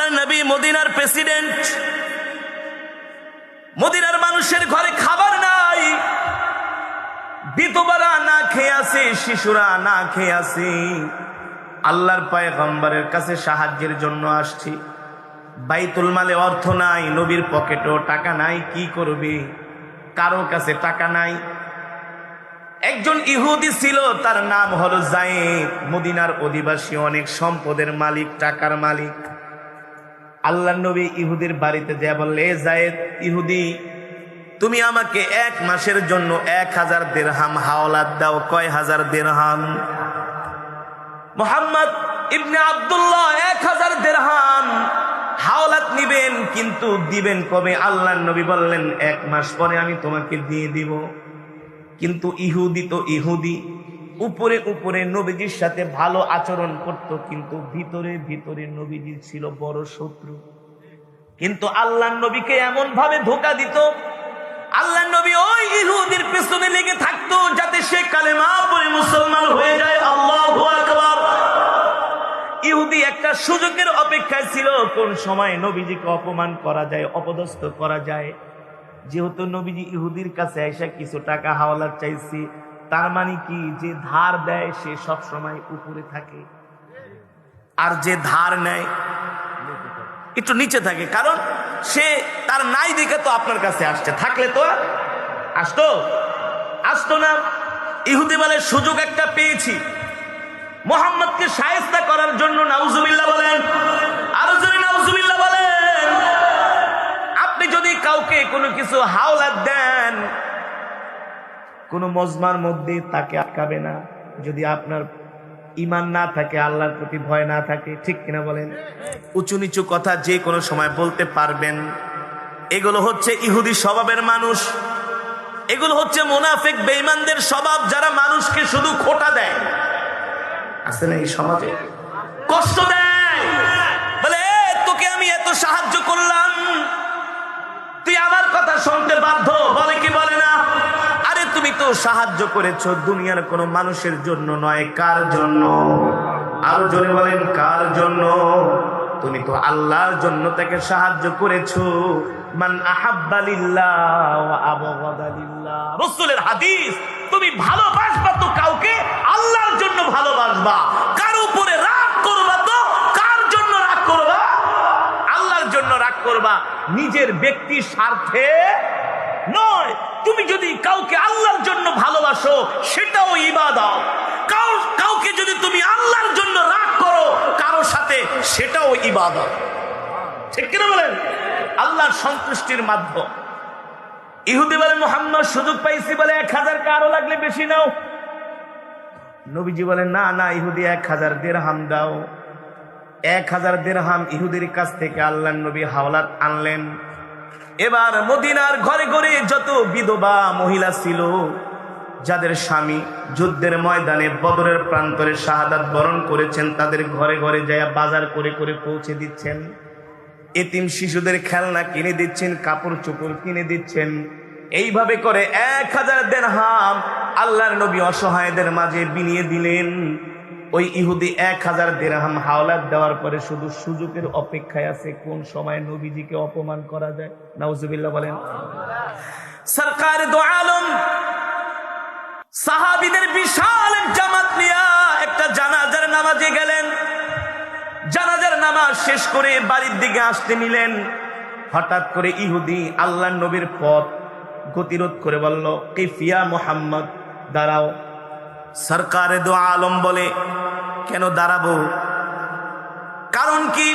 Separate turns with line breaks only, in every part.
আল্লাহর নবী মদিনার প্রেসিডেন্ট, মদিনার মানুষের ঘরে খাবার নাই, বিধবারা না খেয়ে আছে, শিশুরা না খেয়ে আছে। আল্লাহর পয়গম্বরের কাছে সাহায্যের জন্য আসছি। বাইতুল মালে অর্থ নাই, নবীর পকেটেও টাকা নাই, কি করবে? কারো কাছে টাকা নাই। একজন ইহুদি ছিল, তার নাম হলো যায়েদ, মদিনার অধিবাসী, অনেক সম্পদের মালিক, টাকার মালিক। আল্লাহর নবী ইহুদির বাড়িতে যা বললে, যায়েদ ইহুদি, তুমি আমাকে 1 মাসের জন্য 1000 দিরহাম হাওলাত দাও। কয় হাজার দিরহাম? মুহাম্মদ ইবনে আব্দুল্লাহ 1000 দিরহাম হাওলাত নিবেন, কিন্তু দিবেন কবে? আল্লাহর নবী বললেন 1 মাস পরে আমি তোমাকে দিয়ে দিব। কিন্তু ইহুদি তো ইহুদি, উপরে উপরে নবীজির সাথে ভালো আচরণ করত, কিন্তু ভিতরে ভিতরে নবীজি ছিল বড় শত্রু। কিন্তু আল্লাহর নবীকে এমন ভাবে ধোঁকা দিত, আল্লাহর নবী ওই ইহুদির পেছনে লেগে থাকতো যাতে সে কালেমা পড়ে মুসলমান হয়ে যায়। আল্লাহু আকবার। ইহুদি একটা সুযোগের অপেক্ষায় ছিল, কোন সময় নবীজিকে অপমান করা যায়, অপদস্থ করা যায়। যেহেতু নবীজি ইহুদির কাছে এসে কিছু টাকা হাওলাত চাইছি, তার মানে কি, যে ধার দেয় সে সব সময় উপরে থাকে, আর যে ধার নেয় একটু নিচে থাকে। কারণ সে তার নাই দেখে তো আপনার কাছে আসছে, থাকলে তো আসতো না। ইহুদি বলে সুযোগ একটা পেয়েছি মুহাম্মদকে শায়েস্তা করার জন্য। নাউজুবিল্লাহ বলেন, আরো জোরে নাউজুবিল্লাহ বলেন। আপনি যদি কাউকে কোনো কিছু হাওলাত দেন, কোন মজমার মধ্যে তাকে আটকাবে না, যদি আপনার ঈমান না থাকে, আল্লাহর প্রতি ভয় না থাকে, ঠিক কিনা বলেন? উঁচু নিচু কথা যে কোনো সময় বলতে পারবেন। এগুলো হচ্ছে ইহুদি স্বভাবের মানুষ, এগুলো হচ্ছে মুনাফিক বেঈমানদের স্বভাব, যারা মানুষকে শুধু খোঁটা দেয়। আছে না এই সমাজে? কষ্ট দেয়, বলে তোকে আমি এত সাহায্য করলাম, তুই আমার কথা শুনতে বাধ্য, বলে কি বলে না? আরে তুমি তো সাহায্য করেছো দুনিয়ার কোন মানুষের জন্য নয়, কার জন্য? আরো জোরে বলেন, কার জন্য? তুমি তো আল্লাহর জন্য তাকে সাহায্য করেছো। মান আহাব্বা লিল্লাহ ওয়া আবগাদা লিল্লাহ, রাসূলের হাদিস। তুমি ভালোবাসবা তো কাউকে আল্লাহর জন্য ভালোবাসবা, কার উপরে রাগ করবা তো কার জন্য রাগ করবা? আল্লাহর জন্য রাগ করবা, নিজের ব্যক্তি স্বার্থে নয়। তুমি যদি কাউকে আল্লাহর জন্য ভালোবাসো, সেটাও ইবাদত। কাউকে যদি তুমি আল্লাহর জন্য রাগ করো কারো সাথে, সেটাও ইবাদত, ঠিক কিনা বলেন? আল্লাহর সন্তুষ্টির মাধ্যম। ইহুদি বলে, মুহাম্মদ সুযোগ পাইছি বলে 1000, কারো লাগলে বেশি নাও। নবীজি বলেন, না না ইহুদি 1000 দিরহাম দাও। 1000 দিরহাম ইহুদির কাছ থেকে আল্লাহর নবী হাওলাত আনলেন। এবার মদিনার ঘরে ঘরে যত বিধবা মহিলা ছিল, যাদের স্বামী যুদ্ধের ময়দানে বদরের প্রান্তরে শাহাদাত বরণ করেছেন, তাদের ঘরে ঘরে যায় বাজার করে করে পৌঁছে দিচ্ছেন। এতিম শিশুদের খেলনা কিনে দিচ্ছেন, কাপড় চোপড় কিনে দিচ্ছেন। এইভাবে করে 1000 দিরহাম আল্লাহর নবী অসহায়দের মাঝে বিলিয়ে দিলেন। ওই ইহুদি 1000 দিরহাম হাওলাত দেওয়ার পরে শুধু সুযোগের অপেক্ষায় আছে, কোন সময় নবীজিকে অপমান করা যায়। নাউজুবিল্লাহ বলেন। সরকার দো আলম সাহাবীদের বিশাল এক জামাত নিয়ে একটা জানাজার নামাজে গেলেন। জানাজার নামাজ শেষ করে বাড়ির দিকে আসতে নিলেন, হঠাৎ করে ইহুদি আল্লাহর নবীর পথ গতিরোধ করে বলল, কিফিয়া মুহাম্মদ, দাঁড়াও। সরকারে দো আলম বলে, কেন দাঁড়াবো? কারণ কি?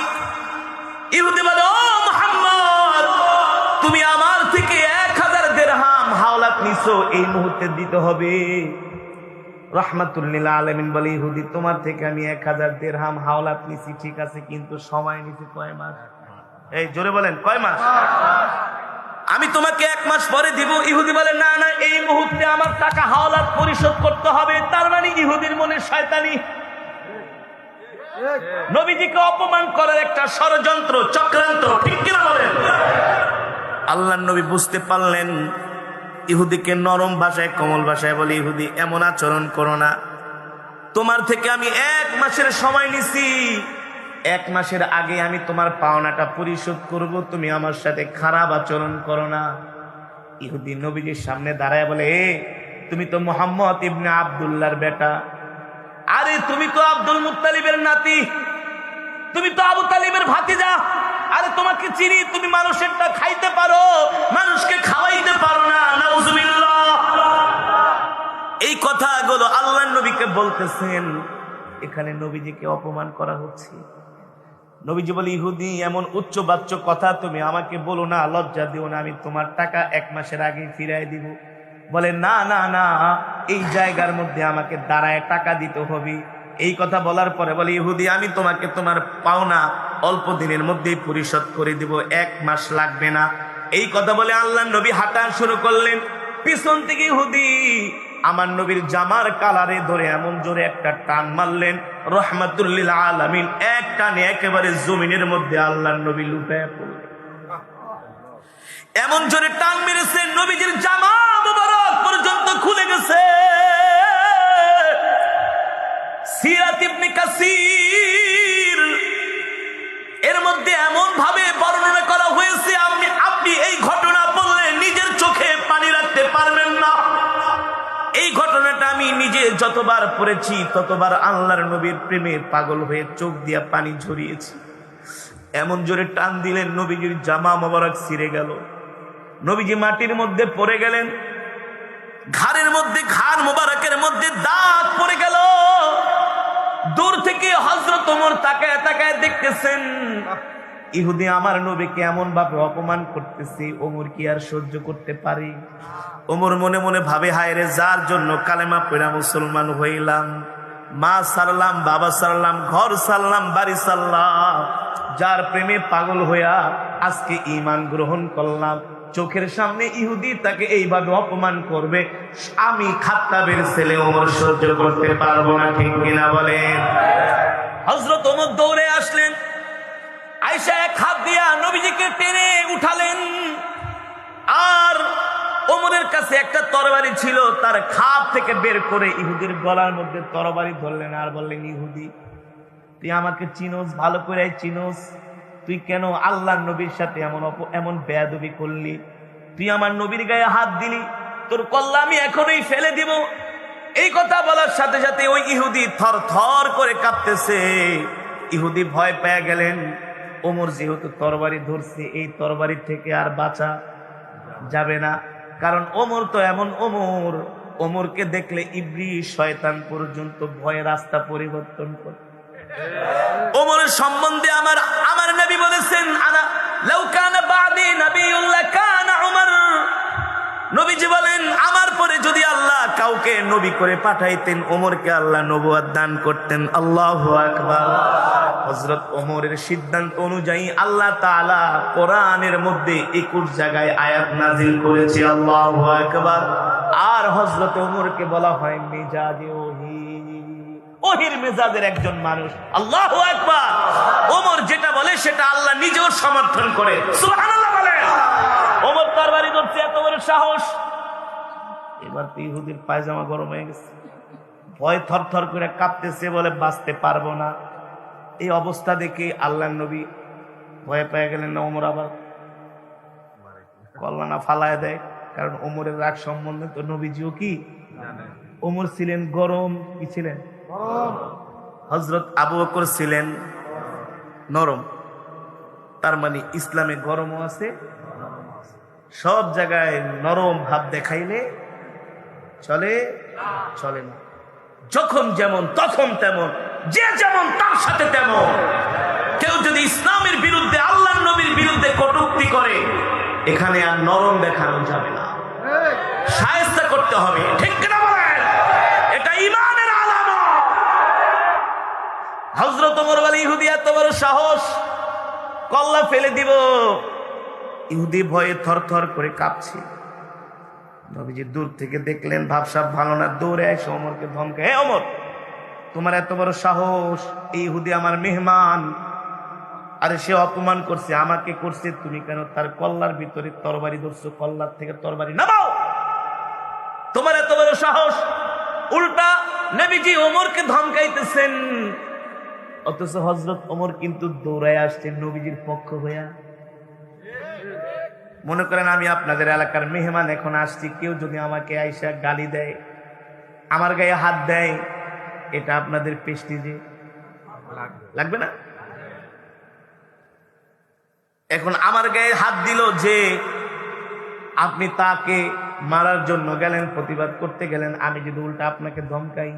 ইহুদি বলে, ও মুহাম্মদ, তুমি আমার থেকে 1000 দিরহাম হাওলাত নিছো, এই মুহূর্তে দিতে হবে। রাহমাতুল লিল আলামিন বলে, ইহুদি তোমার থেকে আমি 1000 দিরহাম হাওলাত নিছি, ঠিক আছে, কিন্তু সময় নিতে কয় মাস? এই জোরে বলেন, কয় মাস? আমি তোমাকে 1 মাস পরে দিব। ইহুদি বলে, না না, এই মুহূর্তে আমার টাকা হাওলাত পরিশোধ করতে হবে। তার মানে ইহুদির মনে শয়তানি, নবীজিকে অপমান করার একটা ষড়যন্ত্র, চক্রান্ত, ঠিক কিনা বলেন? আল্লাহর নবী বুঝতে পারলেন। ইহুদিকে নরম ভাষায়, কোমল ভাষায় বলে, ইহুদি এমন আচরণ করো না, তোমার থেকে আমি 1 মাসের সময় নিছি, 1 মাসের আগে আমি তোমার পাওনাটা পরিশোধ করব, তুমি আমার সাথে খারাপ আচরণ করো না। ইহুদি নবীজির সামনে দাঁড়ায় বলে, তুমি তো মুহাম্মদ ইবনে আব্দুল্লাহর বেটা, আরে তুমি তো আব্দুল মুত্তালিবের নাতি, তুমি তো আবু তালিবের ভাতিজা, আরে তোমাকে চিনি, তুমি মানুষেরটা খাইতে পারো, মানুষকে খাওয়াইতে পারো না। নাউজুবিল্লাহ। এই কথাগুলো আল্লাহর নবীকে বলতেছেন, এখানে নবীজিকে অপমান করা হচ্ছে। নবীজি বলে, ইহুদি এমন উচ্চবাচ্য কথা তুমি আমাকে বলো না, লজ্জা দিও না, আমি তোমার টাকা 1 মাসের আগে ফিরাই দিব। বলে, না না না, এই জায়গার মধ্যে আমাকে দাঁড়ায় টাকা দিতে হবে। এই কথা বলার পরে বলে, ইহুদি আমি তোমাকে তোমার পাওনা অল্প দিনের মধ্যেই পরিশোধ করে দিব, 1 মাস লাগবে না। এই কথা বলে আল্লাহর নবী হাঁটা শুরু করলেন। পিছন থেকে ইহুদি আমার নবীর জামার কালারে ধরে এমন জোরে একটা টান মারলেন, রহমাতুল লিল আলামিন, এক টানে একেবারে জমিনের মধ্যে আল্লাহর নবী লুটায় পড়লেন। এমন জোরে টান মেরেছেন, নবীজির জামা মুবারক পর্যন্ত খুলে গেছে। সিরাত ইবনে কাসির এর মধ্যে এমন ভাবে বর্ণনা করা হয়েছে, আপনি এই ঘটনা বললে নিজের চোখে পানি রাখতে পারবেন না। এই ঘটনাটা আমি নিজে যতবার পড়েছি ততবার আল্লাহর নবীর প্রেমে পাগল হয়ে চোখ দিয়া পানি ঝরিয়েছি। এমন জোরে টান দিলেন, নবীজির জামা মোবারক ছিঁড়ে গেল। নবীজি মাটির মধ্যে পড়ে গেলেন, ঘাড়ের মধ্যে, ঘাড় মোবারকের মধ্যে দাগ পড়ে গেল। দূর থেকে হযরত ওমর তাকায় তাকায় দেখতেছেন, ইহুদি আমার নবীকে এমন ভাবে অপমান করতেছে, ওমর কি আর সহ্য করতে পারে? ওমর মনে মনে ভাবে, হায় রে, যার জন্য কালেমা পড়া মুসলমান হইলাম, মা সারলাম, বাবা সারলাম, ঘর সারলাম, বাড়ি সারলাম, যার প্রেমে পাগল হইয়া আজকে ঈমান গ্রহণ করলাম, চোখের সামনে ইহুদি তাকে এইভাবে অপমান করবে, আমি খাত্তাবের ছেলে ওমর সহ্য করতে পারবো না। ঠিক কিনা বলেন? হযরত ওমর দৌড়ে আসলেন, আয়েশা এক হাত দিয়া নবীজিকে টেনে উঠালেন। আর ওমরের কাছে একটা তরবারি ছিল, তার খাপ থেকে বের করে ইহুদির গলার মধ্যে তরবারি ধরলেন আর বললেন, ইহুদি তুই আমাকে চিনোস, ভালো করে চিনোস, তুই কেন আল্লাহর নবীর সাথে এমন বেয়াদবি করলি? তুই আমার নবীর গায়ে হাত দিলি, তোর কল্লা আমি এখনই ফেলে দিব। এই কথা বলার সাথে সাথে ওই ইহুদি থর থর করে কাঁপতেছে। ইহুদি ভয় পেয়ে গেলেন, ওমর যেহেতু তরবারি ধরছে, এই তরবারি থেকে আর বাঁচা যাবে না, কারণ ওমর তো এমন ওমর, ওমরকে দেখলে ইবলিস শয়তান পর্যন্ত ভয়ে রাস্তা পরিবর্তন করে। ওমরের সম্বন্ধে আমার নবী বলেছেন, আনা লাউ কানা বাদি নবিয়ুল্লাহ কানা উমর। নবীজি বলেন, আমার পরে যদি আল্লাহ কাউকে নবী করে পাঠাইতেন, ওমরকে আল্লাহ নবুয়ত দান করতেন। আল্লাহু আকবার। হযরত ওমরের সিদ্ধান্ত অনুযায়ী আল্লাহ তাআলা কোরআনের মধ্যে 21 জায়গায় আয়াত নাজিল করেছে। আল্লাহু আকবার। আর হযরত ওমরকে বলা হয় মেজাজে ওহী, ওহির মেজাজের একজন মানুষ। আল্লাহু আকবার। ওমর যেটা বলে সেটা আল্লাহ নিজেও সমর্থন করে। সুবহানাল্লাহ বলেন। ওমর তরবারি ধরছে, এত বড় সাহস। এবার তো ইহুদির পায়জামা গরম হয়ে গেছে, ভয় থরথর করে কাঁপতেছে, বলে বাঁচতে পারবো না। এই অবস্থা দেখে আল্লাহর নবী ভয় পেয়ে গেলেন না, ওমর আবার কল্যাণা ফালায় দেয়, কারণ ওমরের রাগ সম্বন্ধে তো নবীজিও কি ওমর ছিলেন গরম, কি ছিলেন? হযরত আবু বকর ছিলেন নরম। তার মানে ইসলামে গরমও আছে, সব জায়গায় নরম ভাব দেখাইলে চলে, চলে না। যখন যেমন তখন তেমন, যে যেমন তার সাথে তেমন। কেউ যদি ইসলামের বিরুদ্ধে, আল্লাহর নবীর বিরুদ্ধে কটূক্তি করে, এখানে আর নরম দেখানো যাবে না, শায়েস্তা করতে হবে। ঠিক কিনা বলেন? এটা ঈমানের আলামত। হযরত ওমর বলে, ইহুদি এত বড় সাহস, কল্লা ফেলে দিব। ইহুদি ভয়ে থরথর করে কাঁপছে। নবীজি দূর থেকে দেখলেন ভাবসাব ভালো না, দৌড়ে এসে ওমরকে ধমকে, হে ওমর, তোমার এত বড় সাহস, এই ইহুদি আমার মেহমান, আরে সে অপমান করছে, আমাকে করছে, তুমি কেন তার কল্লার ভিতরে তরবারি ধরছো? কল্লার থেকে তরবারি নামাও, তোমার এত বড় সাহস। উল্টা নবীজি ওমরকে ধমকাইতেছেন, অথচ হযরত ওমর কিন্তু দৌড়ায় আসছেন নবীজির পক্ষ হইয়া। মনে করেন আমি আপনাদের এলাকার মেহমান, এখন আসছি, কেউ যদি আমাকে আইসা গালি দেয়, আমার গায়ে হাত দেয়, এটা আপনাদের প্রেস্টিজে লাগবে না? এখন আমার গায়ে হাত দিল যে আপনি তাকে মারার জন্য গেলেন, প্রতিবাদ করতে গেলেন, আমি যদি উল্টা আপনাকে ধমকাই,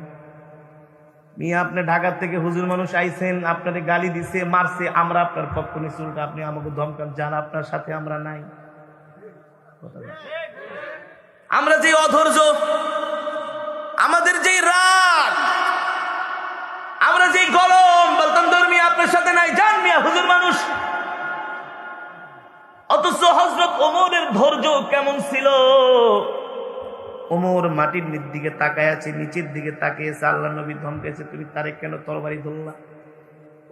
মিয়া আপনি ঢাকা থেকে হুজুর মানুষ আইছেন, আপনারে গালি দিছে, মারছে, আমরা আপনার পক্ষ নিচ্ছি, উল্টা আপনি আমাকে ধমকান, যান আপনার সাথে আমরা নাই। আমরা যে অধৈর্য, আমাদের যেই রাগ, আমরা যেই গরম, বলতাম ধর্মী আপনার সাথে নাই, যান মিয়া হুজুর মানুষ। অথচ হযরত ওমরের ধৈর্য কেমন ছিল! ওমর মাটির দিকে তাকায় আছে, নিচের দিকে তাকিয়েছে, আল্লাহ নবী ধমকেছে, তুমি তারে কেন তরবারি ধরলা?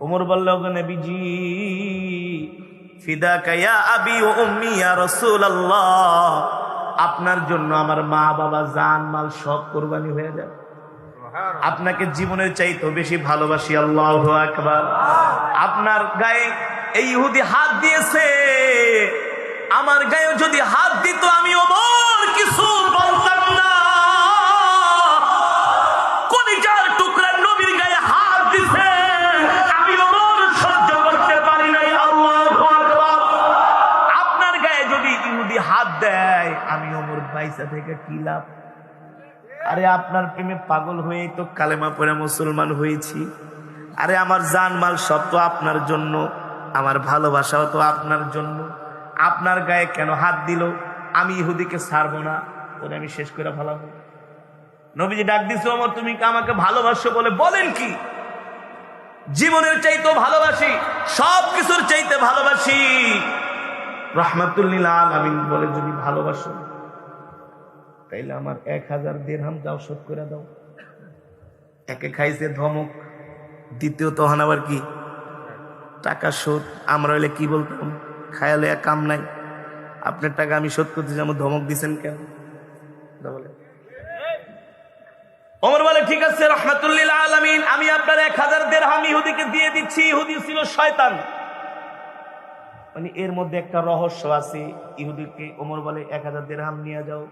ওমর বলল, ওগো নবীজি, ফিদাকা ইয়া আবি ওয়া উম্মি ইয়া রাসূলুল্লাহ, আপনার জন্য আমার মা বাবা জান মাল সব কুরবানি হয়ে যাবে, আপনাকে জীবনের চাইতেও বেশি ভালোবাসি। আল্লাহু আকবার। আপনার গায়ে এই ইহুদি হাত দিয়েছে, আমার গায়ে যদি হাত দিত আমি ওমর কিছু বলতাম না। কলিজার টুকরা নবীর গায়ে হাত দিছে, আমি ওমর সহ্য করতে পারি নাই। আল্লাহু আকবার। আপনার গায়ে যদি ইহুদি হাত দেয়, আমি ওমর বাইসা থেকে কি লাভ? আরে আপনার প্রেমে পাগল হয়েই তো কালেমা পড়ে মুসলমান হয়েছি। আরে আমার জান মাল সব তো আপনার জন্য, আমার ভালোবাসাও তো আপনার জন্য। আপনার গায়ে কেন হাত দিল? আমি ইহুদিকে ছাড়বো না, ওরে আমি শেষ করে ফেলাবো। নবীজি ডাক দিছে, ওমর তুমি কি আমাকে ভালোবাসো? বলে, বলেন কি? জীবনের চাইতেও ভালোবাসি, সব কিছুর চাইতে ভালোবাসি। রাহমাতুল লিল আলামিন বলে, যদি ভালোবাসো তাইলে আমার 1000 দিরহাম যাও শোধ করে দাও। একে খাইছে ধমক, দ্বিতীয় তখন আবার কি টাকা শোধ। আমরা হইলে কি বলতাম? খায়ালে কাম নাই, আপনার টাকা আমি শোধ করতে যাবো, ধমক দিছেন কেন? বলে ওমর বলে, ঠিক আছে রাহমাতুল লিল আলামিন, আমি আপনার 1000 দিরহাম ইহুদিকে দিয়ে দিচ্ছি। ইহুদি ছিল শয়তান, মানে এর মধ্যে একটা রহস্য আছে। ইহুদিকে ওমর বলে 1000 দিরহাম নিয়ে যাও।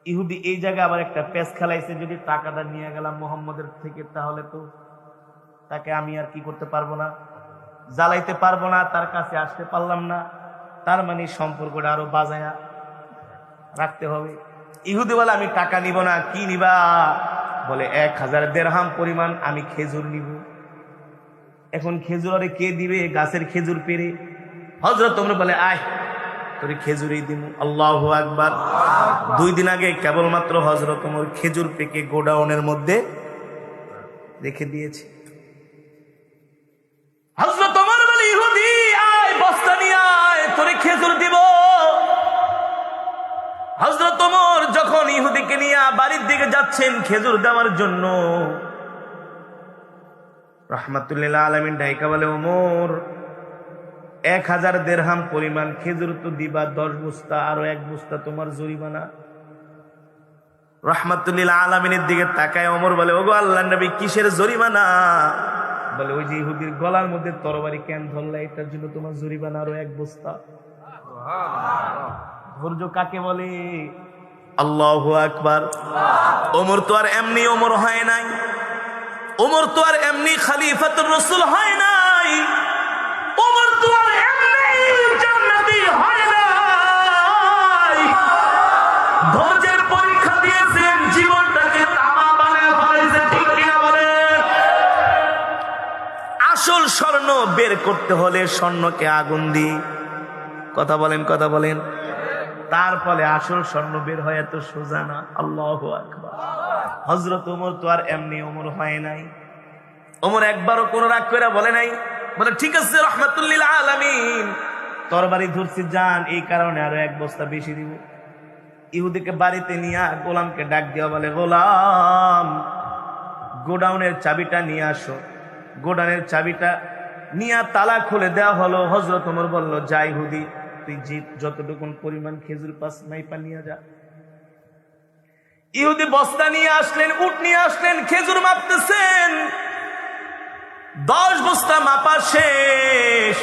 ইহুদি এই জায়গায় আবার একটা পেস খেলাইছে, যদি টাকাটা নিয়ে গেলাম মোহাম্মদের থেকে, তাহলে তো তাকে আমি আর কি করতে পারবো না, জ্বালাইতে পারবো না, তার কাছে আসতে পারলাম না, তার মানে সম্পর্কটা আরো বাজায়া রাখতে হবে। ইহুদি বলে, আমি টাকা নিব না। কি নিবা? বলে 1000 দিরহাম পরিমাণ আমি খেজুর নিব। এখন খেজুর আরে কে দিবে? গাছের খেজুর পেরে। হযরত ওমর বলে, আয় তোরে খেজুরই দিব। আল্লাহু আকবার। 2 দিন আগে কেবলমাত্র হযরত ওমর খেজুর পেকে গোডাউনের মধ্যে রেখে দিয়েছে। হযরত ওমর বলে, ইহুদি আয়, বস্তা নিয়ে আয়, তোরে খেজুর দিব। হযরত ওমর যখন ইহুদিকে নিয়ে বাড়ির দিকে যাচ্ছেন খেজুর দেওয়ার জন্য, রাহমাতুল লিল আলামিন ডাইকা বলে, ওমর 1000 দিরহাম পরিমাণ খেজুর তো দিবা, 10 বস্তা, আরো 1 বস্তা তোমার জরিমানা। রাহমাতুল লিল আলামিনের দিকে তাকায় ওমর বলে, ওগো আল্লাহর নবী, কিসের জরিমানা? বলে, ওই যে ইহুদির গলার মধ্যে তরবারি কেন ধরলা, এটার জন্য তোমার জরিমানা আরো 1 বস্তা। ধৈর্য কাকে বলে? আল্লাহু আকবার। ওমর তো আর এমনি ওমর হয় নাই, ওমর তো আর এমনি খলিফাতুর রাসূল হয় নাই, ওমর তো আর এমনি জান্নাতি হয় নাই। ধৈর্যের পরীক্ষা দিয়েছেন, জীবনটাকে তামা বানায় ফেলেছেন। ঠিক কিনা বলেন? আসল স্বর্ণ বের করতে হলে স্বর্ণকে আগুন দিয়ে, কথা বলেন, কথা বলেন, তার ফলে আসল স্বর্ণ বের হয়, এত সোজা না। আল্লাহু আকবার। হযরত ওমর তো আর এমনি ওমর হয় নাই। ওমর একবারও কোনো রাগ করে বলে নাই, বলে, ঠিক আছে রাহমাতুল লিল আলামিন, তরবারি ধরছি যান, এই কারণে আরো 1 বস্তা বেশি দিব। ইহুদিকে বাড়িতে নিয়ে গোলামকে ডাক দেওয়া, বলে, গোলাম গোডাউনের চাবিটা নিয়ে আসো। গোডাউনের চাবিটা নিয়ে তালা খুলে দেওয়া হলো। হযরত ওমর বলল, যা ইহুদি, তুই যতটুকুন পরিমাণ খেজুর পাস মাইপা নিয়ে যা। ইহুদি বস্তা নিয়ে আসলেন, উট নিয়ে আসলেন, খেজুর মাপতেছেন। 10 বস্তা মাপা শেষ,